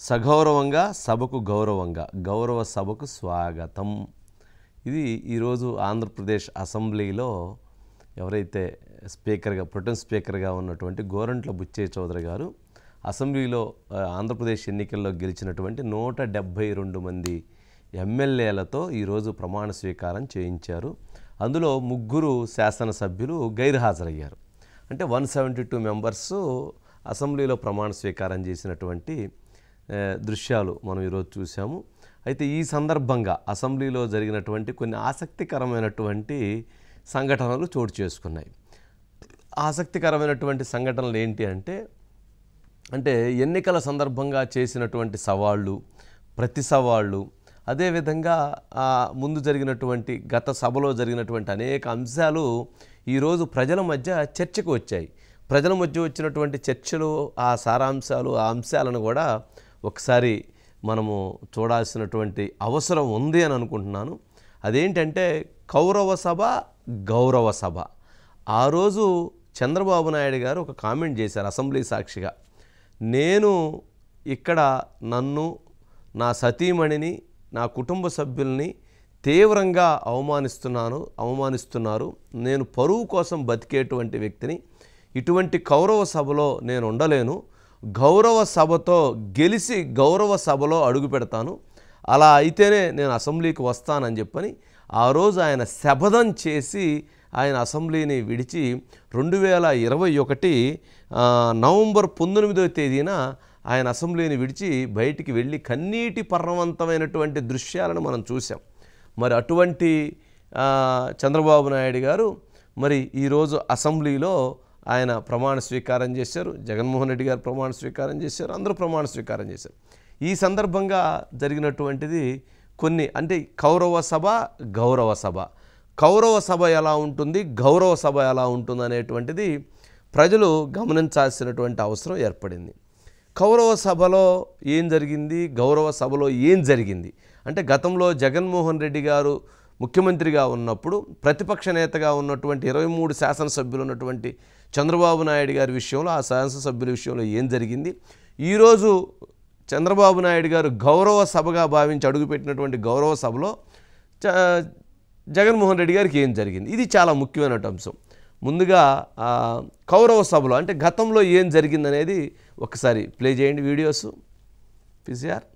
సగౌరవంగా సభకు గౌరవంగా, గౌరవ సభకు స్వాగతం. ఇది ఈరోజు ఆంధ్రప్రదేశ్ అసెంబ్లీలో ఎవరైతే స్పీకర్గా, ప్రొటెం స్పీకర్గా ఉన్నటువంటి గోరంట్ల బుచ్చయ్య చౌదరి గారు అసెంబ్లీలో ఆంధ్రప్రదేశ్ ఎన్నికల్లో గెలిచినటువంటి 172 మంది ఎమ్మెల్యేలతో ఈరోజు ప్రమాణ స్వీకారం చేయించారు. అందులో 3 శాసనసభ్యులు గైర్హాజరయ్యారు. అంటే 172 మెంబర్స్ అసెంబ్లీలో ప్రమాణ స్వీకారం చేసినటువంటి దృశ్యాలు మనం ఈరోజు చూసాము. అయితే ఈ సందర్భంగా అసెంబ్లీలో జరిగినటువంటి కొన్ని ఆసక్తికరమైనటువంటి సంఘటనలు చోటు చేసుకున్నాయి. ఆసక్తికరమైనటువంటి సంఘటనలు ఏంటి అంటే ఎన్నికల సందర్భంగా చేసినటువంటి సవాళ్ళు, ప్రతి సవాళ్ళు, అదేవిధంగా ముందు జరిగినటువంటి గత సభలో జరిగినటువంటి అనేక అంశాలు ఈరోజు ప్రజల మధ్య చర్చకు వచ్చాయి. ప్రజల మధ్య వచ్చినటువంటి చర్చలు, ఆ సారాంశాలు, ఆ అంశాలను కూడా ఒకసారి మనము చూడాల్సినటువంటి అవసరం ఉంది అని అనుకుంటున్నాను. అదేంటంటే కౌరవ సభ, గౌరవ సభ. ఆ రోజు చంద్రబాబు నాయుడు గారు ఒక కామెంట్ చేశారు అసెంబ్లీ సాక్షిగా. నేను ఇక్కడ నన్ను, నా సతీమణిని, నా కుటుంబ సభ్యుల్ని తీవ్రంగా అవమానిస్తున్నారు. నేను పరువు కోసం బతికేటువంటి వ్యక్తిని. ఇటువంటి కౌరవ సభలో నేను ఉండలేను. గౌరవ సభతో గెలిచి గౌరవ సభలో అడుగు పెడతాను. అలా అయితేనే నేను అసెంబ్లీకి వస్తానని చెప్పని ఆ రోజు ఆయన శపథం చేసి ఆయన అసెంబ్లీని విడిచి 2021 నవంబర్ 19వ తేదీన ఆయన అసెంబ్లీని విడిచి బయటికి వెళ్ళి కన్నీటి పర్వంతమైనటువంటి దృశ్యాలను మనం చూసాం. మరి అటువంటి చంద్రబాబు నాయుడు గారు మరి ఈరోజు అసెంబ్లీలో ఆయన ప్రమాణ స్వీకారం చేశారు. జగన్మోహన్ రెడ్డి గారు ప్రమాణ స్వీకారం చేశారు. అందరూ ప్రమాణ స్వీకారం చేశారు. ఈ సందర్భంగా జరిగినటువంటిది కొన్ని, అంటే కౌరవ సభ, గౌరవ సభ. కౌరవ సభ ఎలా ఉంటుంది, గౌరవ సభ ఎలా ఉంటుంది అనేటువంటిది ప్రజలు గమనించాల్సినటువంటి అవసరం ఏర్పడింది. కౌరవ సభలో ఏం జరిగింది, గౌరవ సభలో ఏం జరిగింది అంటే గతంలో జగన్మోహన్ రెడ్డి గారు ముఖ్యమంత్రిగా ఉన్నప్పుడు ప్రతిపక్ష నేతగా ఉన్నటువంటి 23 శాసనసభ్యులు ఉన్నటువంటి చంద్రబాబు నాయుడు గారి విషయంలో, ఆ శాసనసభ్యుల విషయంలో ఏం జరిగింది, ఈరోజు చంద్రబాబు నాయుడు గారు గౌరవ సభగా భావించి అడుగుపెట్టినటువంటి గౌరవ సభలో జగన్మోహన్ రెడ్డి గారికి ఏం జరిగింది, ఇది చాలా ముఖ్యమైన అంశం. ముందుగా కౌరవ సభలో అంటే గతంలో ఏం జరిగిందనేది ఒకసారి ప్లే చేయండి వీడియోస్. పిసిఆర్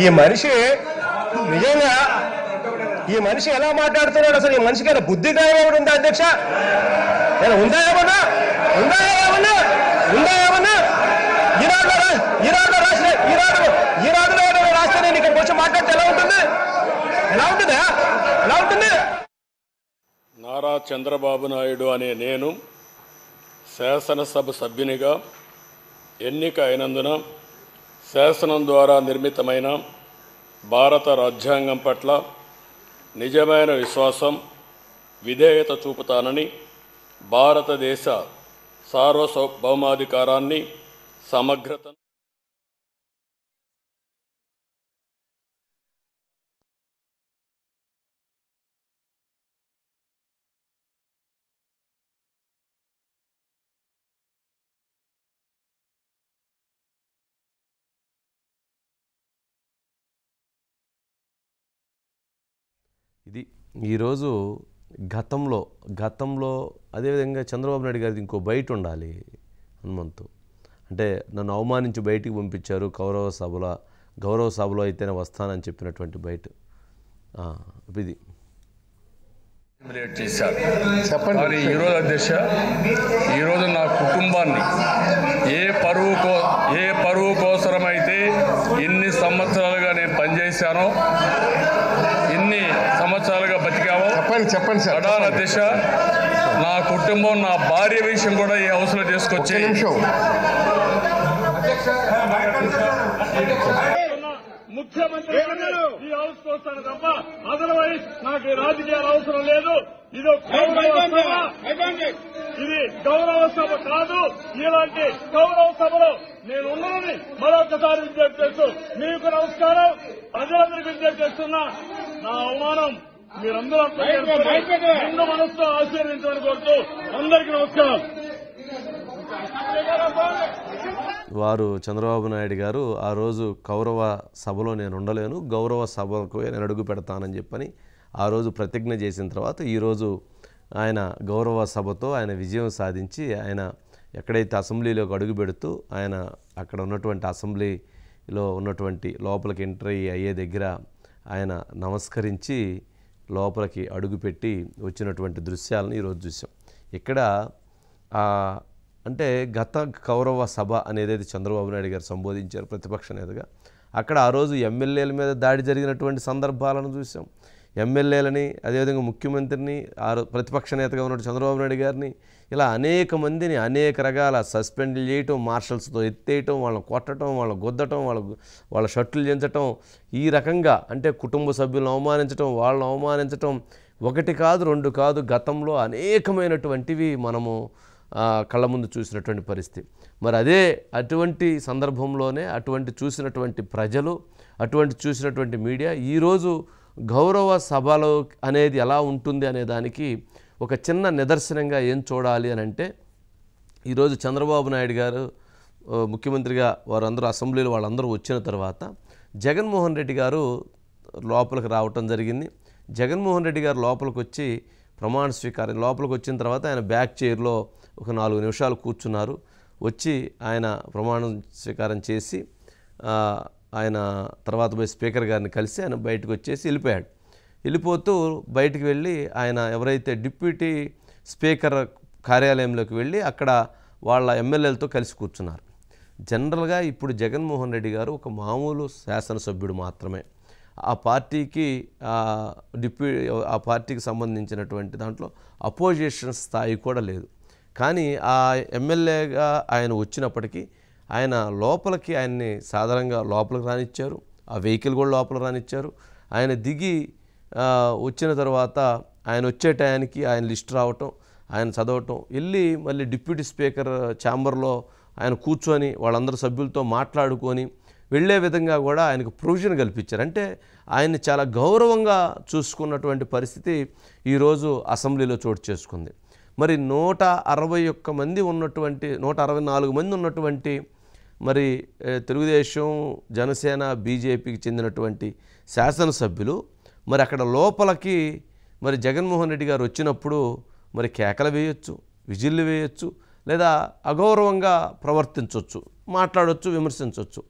ఈ మనిషి నిజంగా ఈ మనిషి ఎలా మాట్లాడుతున్నాడు, అసలు ఈ మనిషికి ఏమైనా బుద్ధిగా ఏమైనా ఉందా అధ్యక్ష? ఉందా ఏమన్నా ఈనాడులో రాస్తే నేను ఇక్కడ కొంచెం మాట్లాడితే ఎలా ఉంటుంది? నారా చంద్రబాబు నాయుడు అనే నేను శాసనసభ సభ్యునిగా ఎన్నిక అయినందున శాసనం ద్వారా నిర్మితమైన భారత రాజ్యాంగం పట్ల నిజమైన విశ్వాసం, విధేయత చూపుతానని, భారతదేశ సార్వభౌమాధికారాన్ని, సమగ్రతను ఇది ఈరోజు గతంలో అదేవిధంగా చంద్రబాబు నాయుడు గారిది ఇంకో బయట ఉండాలి. హనుమంతు అంటే నన్ను అవమానించి బయటికి పంపించారు, గౌరవ సభలో అయితేనే వస్తానని చెప్పినటువంటి బయట ఇది చేశారు. కానీ ఈరోజు అధ్యక్ష, ఈరోజు నా కుటుంబాన్ని ఏ పరువు కోసమైతే ఇన్ని సంవత్సరాలుగా నేను పనిచేశానో, ఇన్ని సంవత్సరాలుగా బతికామో చెప్పండి సార్. ప్రధాన దిశ నా కుటుంబం, నా భార్య విషయం కూడా ఈ హౌస్లో తీసుకొచ్చి ముఖ్యమంత్రి ఈ హౌస్ వస్తాను తప్ప అదర్వైజ్ నాకు రాజకీయాలు అవసరం లేదు. ఇది గౌరవ సభ కాదు. ఇలాంటి గౌరవ సభలో నేను ఉన్నానని మరొకసారి విజ్ఞప్తి చేస్తూ మీకు నమస్కారం. ప్రజలందరికీ విజ్ఞప్తి చేస్తున్నా. నా అవమానం మీరందరూ నిండు మనసుతో ఆశీర్వదించమని కోరుతూ అందరికీ నమస్కారం. వారు చంద్రబాబు నాయుడు గారు ఆ రోజు కౌరవ సభలో నేను ఉండలేను, గౌరవ సభకు నేను అడుగు పెడతానని చెప్పని ఆ రోజు ప్రతిజ్ఞ చేసిన తర్వాత ఈరోజు ఆయన గౌరవ సభతో ఆయన విజయం సాధించి ఆయన ఎక్కడైతే అసెంబ్లీలోకి అడుగు పెడుతూ ఆయన అక్కడ ఉన్నటువంటి అసెంబ్లీలో ఉన్నటువంటి లోపలికి ఎంట్రీ అయ్యే దగ్గర ఆయన నమస్కరించి లోపలికి అడుగుపెట్టి వచ్చినటువంటి దృశ్యాలను ఈరోజు చూసాం. ఇక్కడ అంటే గత కౌరవ సభ అనేది చంద్రబాబు నాయుడు గారు సంబోధించారు ప్రతిపక్ష నేతగా. అక్కడ ఆ రోజు ఎమ్మెల్యేల మీద దాడి జరిగినటువంటి సందర్భాలను చూసాం. ఎమ్మెల్యేలని, అదేవిధంగా ముఖ్యమంత్రిని, ప్రతిపక్ష నేతగా ఉన్న చంద్రబాబు నాయుడు గారిని, ఇలా అనేక మందిని అనేక రకాల సస్పెండ్లు చేయటం, మార్షల్స్తో ఎత్తేయటం, వాళ్ళని కొట్టడం, వాళ్ళని గుద్దటం, వాళ్ళ షర్టులు చించటం, ఈ రకంగా అంటే కుటుంబ సభ్యులను అవమానించటం, వాళ్ళని అవమానించటం ఒకటి కాదు రెండు కాదు, గతంలో అనేకమైనటువంటివి మనము కళ్ళ ముందు చూసినటువంటి పరిస్థితి. మరి అదే అటువంటి సందర్భంలోనే అటువంటి చూసినటువంటి ప్రజలు, అటువంటి చూసినటువంటి మీడియా ఈరోజు గౌరవ సభలో అనేది ఎలా ఉంటుంది అనే దానికి ఒక చిన్న నిదర్శనంగా ఏం చూడాలి అని అంటే, ఈరోజు చంద్రబాబు నాయుడు గారు ముఖ్యమంత్రిగా వారందరూ అసెంబ్లీలో వాళ్ళందరూ వచ్చిన తర్వాత జగన్మోహన్ రెడ్డి గారు లోపలికి రావటం జరిగింది. జగన్మోహన్ రెడ్డి గారు లోపలికి వచ్చి ప్రమాణ స్వీకారం లోపలికి వచ్చిన తర్వాత ఆయన బ్యాక్ చైర్లో ఒక 4 నిమిషాలు కూర్చున్నారు. వచ్చి ఆయన ప్రమాణ స్వీకారం చేసి ఆయన తర్వాత పోయి స్పీకర్ గారిని కలిసి ఆయన బయటకు వచ్చేసి వెళ్ళిపోయాడు. వెళ్ళిపోతూ బయటికి వెళ్ళి ఆయన ఎవరైతే డిప్యూటీ స్పీకర్ కార్యాలయంలోకి వెళ్ళి అక్కడ వాళ్ళ ఎమ్మెల్యేలతో కలిసి కూర్చున్నారు. జనరల్గా ఇప్పుడు జగన్మోహన్ రెడ్డి గారు ఒక మామూలు శాసనసభ్యుడు మాత్రమే. ఆ పార్టీకి ఆ పార్టీకి సంబంధించినటువంటి దాంట్లో అపోజిషన్ స్థాయి కూడా లేదు. కానీ ఆ ఎమ్మెల్యేగా ఆయన వచ్చినప్పటికీ ఆయన లోపలికి ఆయన్ని సాధారణంగా లోపలికి రానిచ్చారు. ఆ వెహికల్ కూడా లోపలికి రానిచ్చారు. ఆయన దిగి వచ్చిన తర్వాత ఆయన వచ్చే టయానికి ఆయన లిస్ట్ రావటం, ఆయన చదవటం, వెళ్ళి మళ్ళీ డిప్యూటీ స్పీకర్ ఛాంబర్లో ఆయన కూర్చొని వాళ్ళందరూ సభ్యులతో మాట్లాడుకొని వెళ్ళే విధంగా కూడా ఆయనకు ప్రొవిజన్ కల్పించారు. అంటే ఆయన్ని చాలా గౌరవంగా చూసుకున్నటువంటి పరిస్థితి ఈరోజు అసెంబ్లీలో చోటు చేసుకుంది. మరి 161 మంది ఉన్నటువంటి 164 మంది ఉన్నటువంటి మరి తెలుగుదేశం, జనసేన, బీజేపీకి చెందినటువంటి శాసనసభ్యులు మరి అక్కడ లోపలికి మరి జగన్మోహన్ రెడ్డి గారు వచ్చినప్పుడు మరి కేకలు వేయొచ్చు, విజిల్లు వేయొచ్చు, లేదా అగౌరవంగా ప్రవర్తించవచ్చు, మాట్లాడవచ్చు, విమర్శించవచ్చు.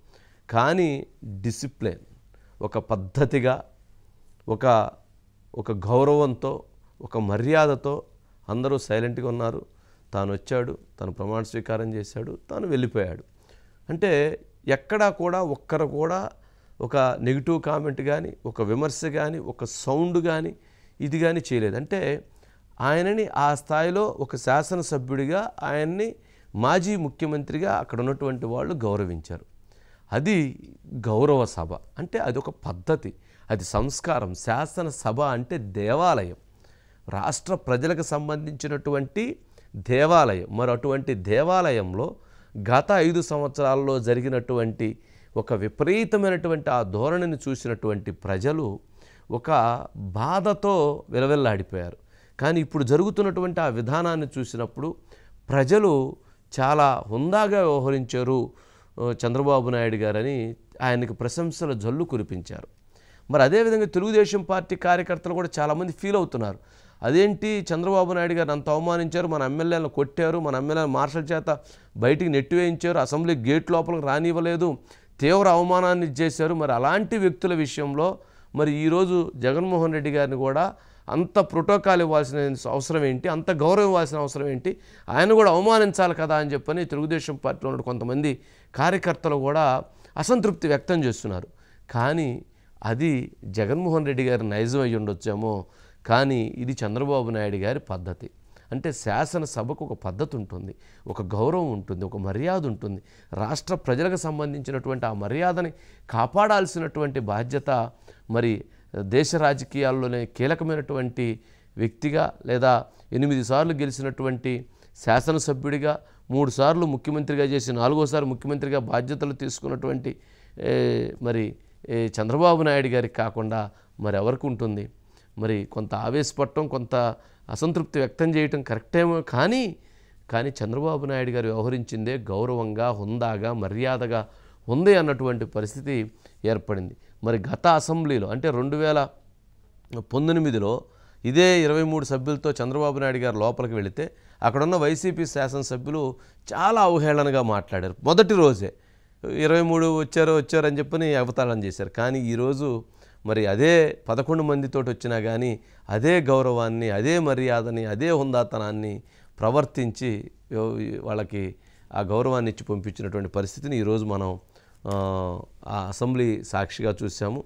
కానీ డిసిప్లిన్, ఒక పద్ధతిగా, ఒక గౌరవంతో, ఒక మర్యాదతో అందరూ సైలెంట్గా ఉన్నారు. తాను వచ్చాడు, తను ప్రమాణ స్వీకారం చేశాడు, తాను వెళ్ళిపోయాడు. అంటే ఎక్కడా కూడా ఒక్కరు కూడా ఒక నెగిటివ్ కామెంట్ కానీ, ఒక విమర్శ కానీ, ఒక సౌండ్ కానీ, ఇది కానీ చేయలేదు. అంటే ఆయనని ఆ స్థాయిలో ఒక శాసనసభ్యుడిగా, ఆయన్ని మాజీ ముఖ్యమంత్రిగా అక్కడ ఉన్నటువంటి వాళ్ళు గౌరవించారు. అది గౌరవ సభ అంటే అది ఒక పద్ధతి, అది సంస్కారం. శాసనసభ అంటే దేవాలయం, రాష్ట్ర ప్రజలకు సంబంధించినటువంటి దేవాలయం. మరి అటువంటి దేవాలయంలో గత 5 సంవత్సరాల్లో జరిగినటువంటి ఒక విపరీతమైనటువంటి ఆ ధోరణిని చూసినటువంటి ప్రజలు ఒక బాధతో విలవిల్లాడిపోయారు. కానీ ఇప్పుడు జరుగుతున్నటువంటి ఆ విధానాన్ని చూసినప్పుడు ప్రజలు చాలా హుందాగా వ్యవహరించారు చంద్రబాబు నాయుడు గారని ఆయనకు ప్రశంసల జల్లు కురిపించారు. మరి అదేవిధంగా తెలుగుదేశం పార్టీ కార్యకర్తలు కూడా చాలామంది ఫీల్ అవుతున్నారు. అదేంటి చంద్రబాబు నాయుడు గారు అంత అవమానించారు, మన ఎమ్మెల్యేలను కొట్టారు, మన ఎమ్మెల్యేలను మార్షల్ చేత బయటికి నెట్టివేయించారు, అసెంబ్లీ గేట్ లోపలికి రానివ్వలేదు, తీవ్ర అవమానాన్ని చేశారు. మరి అలాంటి వ్యక్తుల విషయంలో మరి ఈరోజు జగన్మోహన్ రెడ్డి గారిని కూడా అంత ప్రోటోకాల్ ఇవ్వాల్సిన అవసరం ఏంటి, అంత గౌరవం ఇవ్వాల్సిన అవసరం ఏంటి, ఆయన కూడా అవమానించాలి కదా అని చెప్పని తెలుగుదేశం పార్టీలో ఉన్న కొంతమంది కార్యకర్తలు కూడా అసంతృప్తి వ్యక్తం చేస్తున్నారు. కానీ అది జగన్మోహన్ రెడ్డి గారి నైజం అయ్యి ఉండొచ్చేమో, కానీ ఇది చంద్రబాబు నాయుడు గారి పద్ధతి. అంటే శాసనసభకు ఒక పద్ధతి ఉంటుంది, ఒక గౌరవం ఉంటుంది, ఒక మర్యాద ఉంటుంది. రాష్ట్ర ప్రజలకు సంబంధించినటువంటి ఆ మర్యాదని కాపాడాల్సినటువంటి బాధ్యత మరి దేశ రాజకీయాల్లోనే కీలకమైనటువంటి వ్యక్తిగా లేదా 8 సార్లు గెలిచినటువంటి శాసనసభ్యుడిగా 3 సార్లు ముఖ్యమంత్రిగా చేసి 4వసారి ముఖ్యమంత్రిగా బాధ్యతలు తీసుకున్నటువంటి మరి చంద్రబాబు నాయుడు గారికి కాకుండా మరి ఎవరికి ఉంటుంది? మరి కొంత ఆవేశపడటం, కొంత అసంతృప్తి వ్యక్తం చేయటం కరెక్టేమో, కానీ చంద్రబాబు నాయుడు గారు వ్యవహరించిందే గౌరవంగా, హుందాగా, మర్యాదగా ఉంది అన్నటువంటి పరిస్థితి ఏర్పడింది. మరి గత అసెంబ్లీలో అంటే 2019లో ఇదే 23 సభ్యులతో చంద్రబాబు నాయుడు గారు లోపలికి వెళితే అక్కడున్న వైసీపీ శాసనసభ్యులు చాలా అవహేళనగా మాట్లాడారు. మొదటి రోజే 23 వచ్చారని చెప్పని అవతాళన చేశారు. కానీ ఈరోజు మరి అదే 11 మందితోటి వచ్చినా కానీ అదే గౌరవాన్ని, అదే మర్యాదని, అదే హుందాతనాన్ని ప్రవర్తించి వాళ్ళకి ఆ గౌరవాన్ని ఇచ్చి పంపించినటువంటి పరిస్థితిని ఈరోజు మనం ఆ అసెంబ్లీ సాక్షిగా చూసాము.